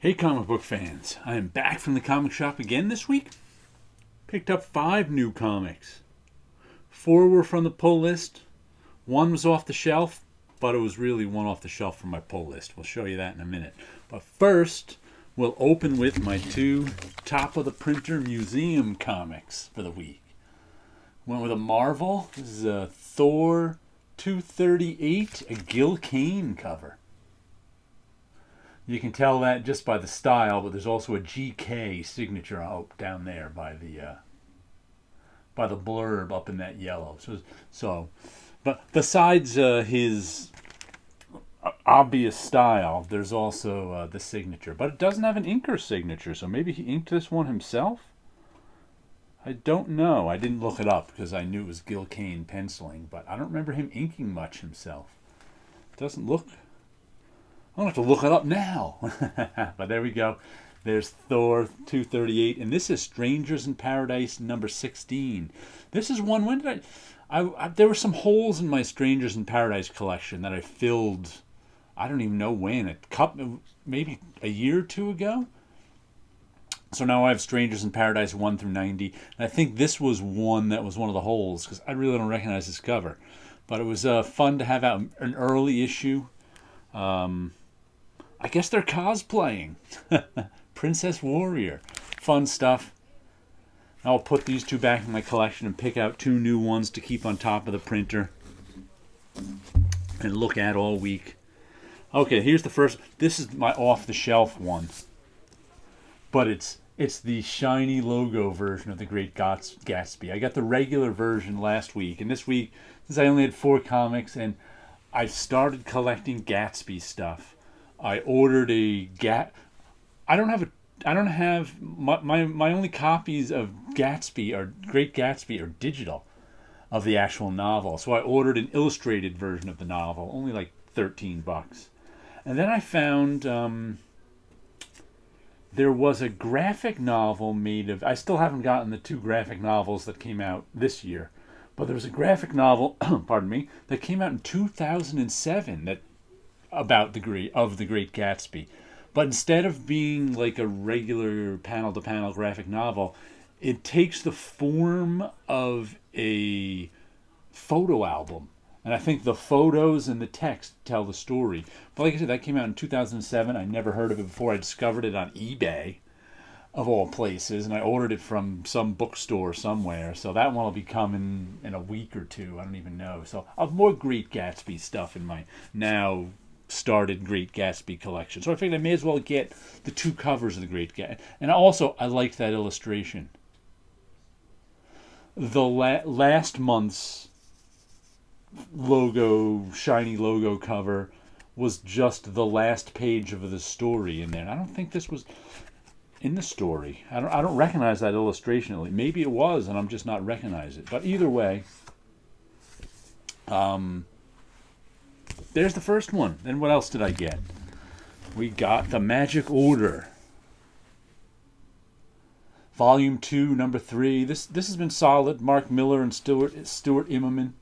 Hey comic book fans, I am back from the comic shop again this week. Picked up 5 new comics. 4 were from the pull list. 1 was off the shelf, but it was really one off the shelf from my pull list. We'll show you that in a minute. But first, we'll open with my 2 top of the printer museum comics for the week. Went with a Marvel. This is a Thor 238, a Gil Kane cover. You can tell that just by the style, but there's also a GK signature out down there by the blurb up in that yellow. But besides his obvious style, there's also the signature. But it doesn't have an inker signature, so maybe he inked this one himself? I don't know. I didn't look it up because I knew it was Gil Kane penciling, but I don't remember him inking much himself. It doesn't look... I'll have to look it up now. But there we go. There's Thor 238. And this is Strangers in Paradise number 16. This is one... When did I there were some holes in my Strangers in Paradise collection that I filled... I don't even know when. Maybe a year or 2 ago? So now I have Strangers in Paradise 1 through 90. And I think this was one that was one of the holes, because I really don't recognize this cover. But it was fun to have out an early issue. I guess they're cosplaying. Princess Warrior. Fun stuff. I'll put these 2 back in my collection and pick out 2 new ones to keep on top of the printer and look at all week. Okay, here's the first. This is my off-the-shelf one. But it's the shiny logo version of The Great Gatsby. I got the regular version last week. And this week, since I only had 4 comics and I've started collecting Gatsby stuff. I ordered a I don't have my only copies of Gatsby or Great Gatsby are digital of the actual novel. So I ordered an illustrated version of the novel, only like $13. And then I found there was a graphic novel made of... I still haven't gotten the 2 graphic novels that came out this year. But there was a graphic novel, pardon me, that came out in 2007 about the Great Gatsby. But instead of being like a regular panel-to-panel graphic novel, it takes the form of a photo album. And I think the photos and the text tell the story. But like I said, that came out in 2007. I never heard of it before. I discovered it on eBay, of all places, and I ordered it from some bookstore somewhere. So that one will be coming in a week or 2. I don't even know. So I'll have more Great Gatsby stuff in my now started Great Gatsby collection. So I figured I may as well get the 2 covers of the Great Gatsby. And also, I liked that illustration. The last month's shiny logo cover was just the last page of the story in there. And I don't think this was in the story. I don't recognize that illustration. Maybe it was, and I'm just not recognizing it. But either way, there's the first one. Then what else did I get? We got The Magic Order, Volume 2, Number 3. This has been solid. Mark Miller and Stuart Immonen.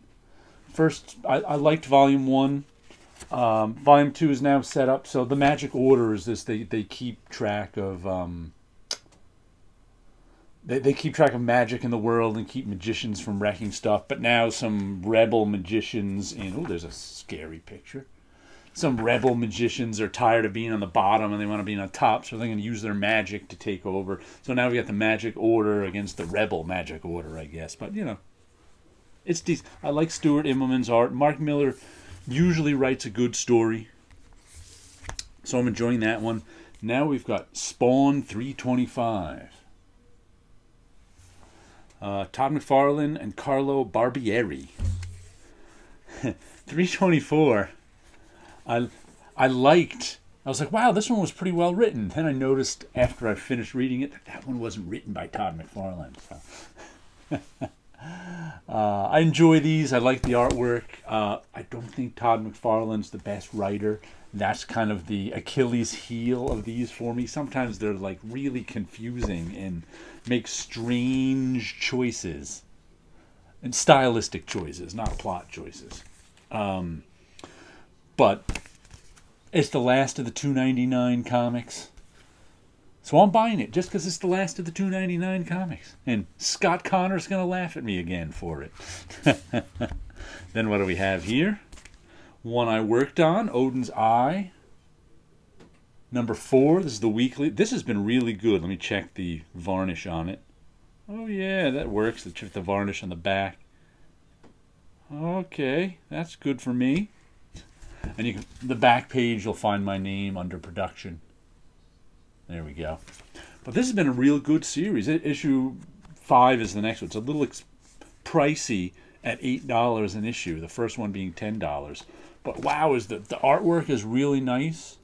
First, I liked Volume 1. Volume 2 is now set up. So The Magic Order is this. They keep track of... They keep track of magic in the world and keep magicians from wrecking stuff. But now some rebel magicians there's a scary picture. Some rebel magicians are tired of being on the bottom and they want to be on top, so they're going to use their magic to take over. So now we got the Magic Order against the rebel Magic Order, I guess. But, it's decent. I like Stuart Immonen's art. Mark Miller usually writes a good story, so I'm enjoying that one. Now we've got Spawn 325. Todd McFarlane and Carlo Barbieri. 324. I liked. I was like, wow, this one was pretty well written. Then I noticed after I finished reading it that one wasn't written by Todd McFarlane. So. I enjoy these. I like the artwork. I don't think Todd McFarlane's the best writer. That's kind of the Achilles heel of these for me. Sometimes they're like really confusing and make strange choices. And stylistic choices, not plot choices. But it's the last of the $2.99 comics. So I'm buying it just because it's the last of the $2.99 comics. And Scott Connor's going to laugh at me again for it. Then what do we have here? One I worked on, Odin's Eye. Number 4, this is the weekly. This has been really good. Let me check the varnish on it. Oh yeah, that works. Check the varnish on the back. Okay, that's good for me. And you can, the back page, you'll find my name under production. There we go. But this has been a real good series. Issue 5 is the next one. It's a little pricey at $8 an issue. The first one being $10. But wow, is the artwork is really nice,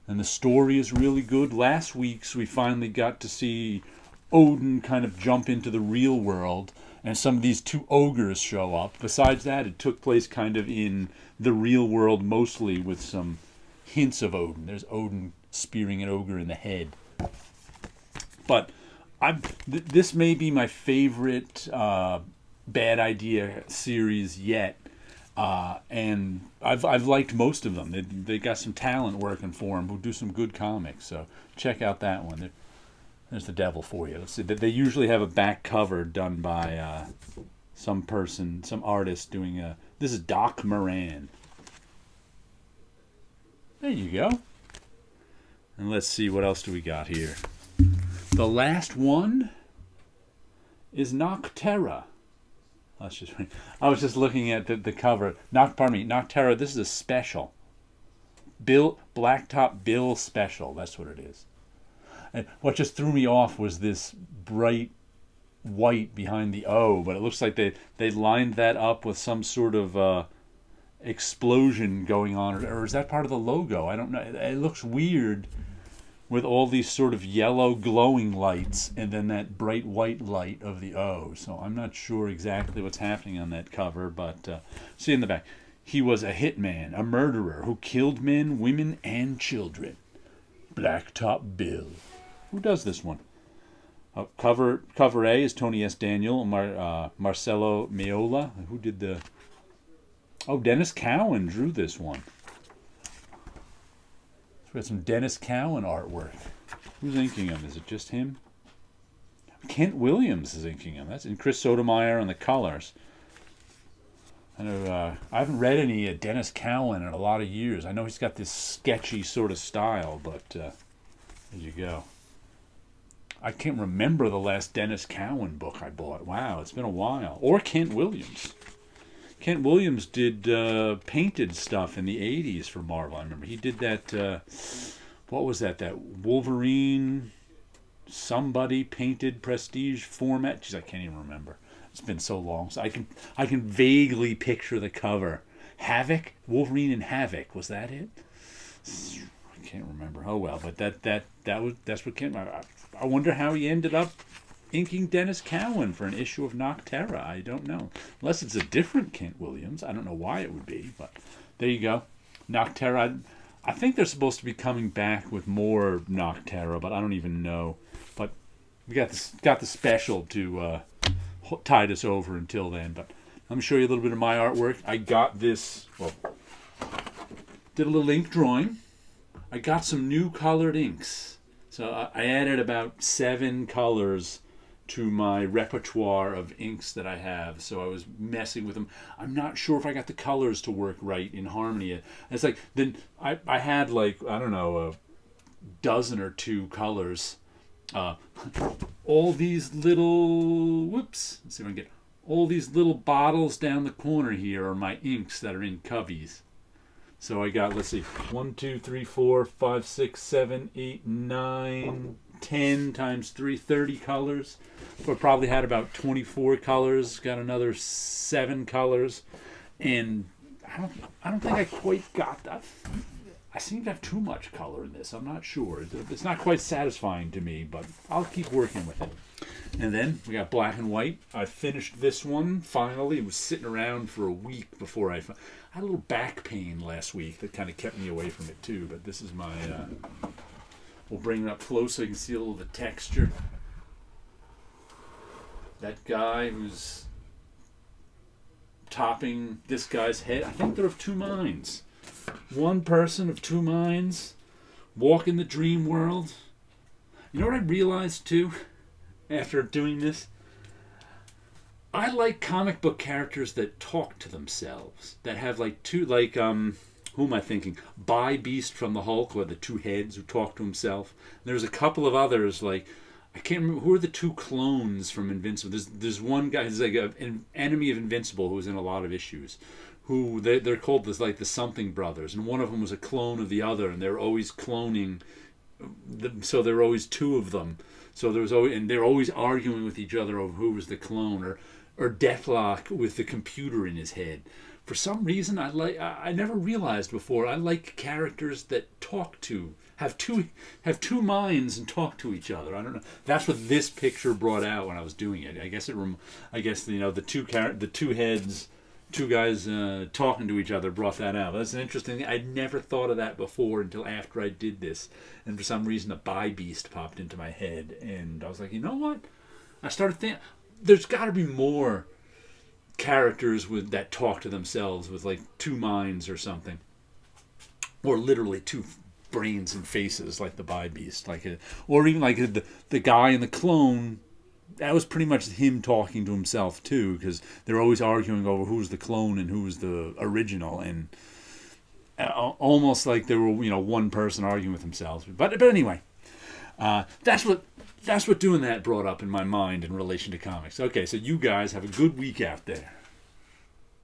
and the story is really good. Last week's we finally got to see Odin kind of jump into the real world, and some of these 2 ogres show up. Besides that, it took place kind of in the real world mostly, with some hints of Odin. There's Odin spearing an ogre in the head. But this may be my favorite Bad Idea series yet, and I've liked most of them. They got some talent working for them who do some good comics. So check out that one. There's the devil for you. Let's see. They usually have a back cover done by some person, some artist doing a. This is Doc Moran. There you go. And let's see, what else do we got here? The last one is Nocterra. I was just looking at the cover. Nocterra. This is a special. Blacktop Bill special. That's what it is. And what just threw me off was this bright white behind the O, but it looks like they lined that up with some sort of explosion going on, or is that part of the logo? I don't know. It looks weird with all these sort of yellow glowing lights and then that bright white light of the O. So I'm not sure exactly what's happening on that cover, but see in the back. He was a hitman, a murderer who killed men, women, and children. Blacktop Bill. Who does this one? Cover A is Tony S. Daniel, Marcelo Meola. Who did the... Oh, Dennis Cowan drew this one. We got some Dennis Cowan artwork. Who's inking him? Is it just him? Kent Williams is inking him. That's and Chris Sotomayor on the colors. I know I haven't read any Dennis Cowan in a lot of years. I know he's got this sketchy sort of style, but there you go. I can't remember the last Dennis Cowan book I bought. Wow, it's been a while. Or Kent Williams. Kent Williams did painted stuff in the 80s for Marvel. I remember he did that, what was that? That Wolverine somebody painted prestige format. Jeez, I can't even remember. It's been so long. So I can vaguely picture the cover. Havoc? Wolverine and Havoc. Was that it? I can't remember. Oh well, but that's what Kent. I wonder how he ended up inking Dennis Cowan for an issue of Nocterra. I don't know. Unless it's a different Kent Williams. I don't know why it would be, but there you go. Nocterra. I think they're supposed to be coming back with more Nocterra, but I don't even know. But we got the special to tide us over until then. But let me show you a little bit of my artwork. I got this. Well, did a little ink drawing. I got some new colored inks. So I added about 7 colors to my repertoire of inks that I have. So I was messing with them. I'm not sure if I got the colors to work right in harmony. It's like, then I had like, I don't know, a dozen or 2 colors. All these little, whoops, let's see if I can get, all these little bottles down the corner here are my inks that are in coveys. So I got, let's see, 1, 2, 3, 4, 5, 6, 7, 8, 9, 10 times 3, 30 colors. So I probably had about 24 colors. Got another 7 colors, and I don't think I quite got that. I seem to have too much color in this. I'm not sure. It's not quite satisfying to me, but I'll keep working with it. And then we got black and white. I finished this one finally. It was sitting around for a week before I had a little back pain last week that kind of kept me away from it too. But this is my. We'll bring it up close so you can see a little of the texture. That guy who's topping this guy's head. I think they're of 2 minds. One person of 2 minds. Walk in the dream world. You know what I realized too after doing this? I like comic book characters that talk to themselves, that have like two, like who am I thinking? By Beast from the Hulk, who had the two heads who talk to himself. There's a couple of others, like I can't remember who are the two clones from Invincible. There's one guy who's like an enemy of Invincible who's in a lot of issues, who they're called this like the Something Brothers, and one of them was a clone of the other, and they're always cloning. So there were always two of them. So there was always, and they're always arguing with each other over who was the clone, or Deathlock with the computer in his head. For some reason, I never realized before. I like characters that talk to have two minds and talk to each other. I don't know. That's what this picture brought out when I was doing it. I guess the two heads, two guys talking to each other brought that out. That's an interesting thing. I'd never thought of that before until after I did this, and for some reason, a By Beast popped into my head, and I was like, you know what? I started thinking. There's got to be more characters that talk to themselves with like two minds or something, or literally two brains and faces, like the By Beast, or even like the guy in the clone. That was pretty much him talking to himself too, because they're always arguing over who's the clone and who's the original, and almost like they were one person arguing with themselves. But anyway, that's what doing that brought up in my mind in relation to comics. Okay, so you guys have a good week out there.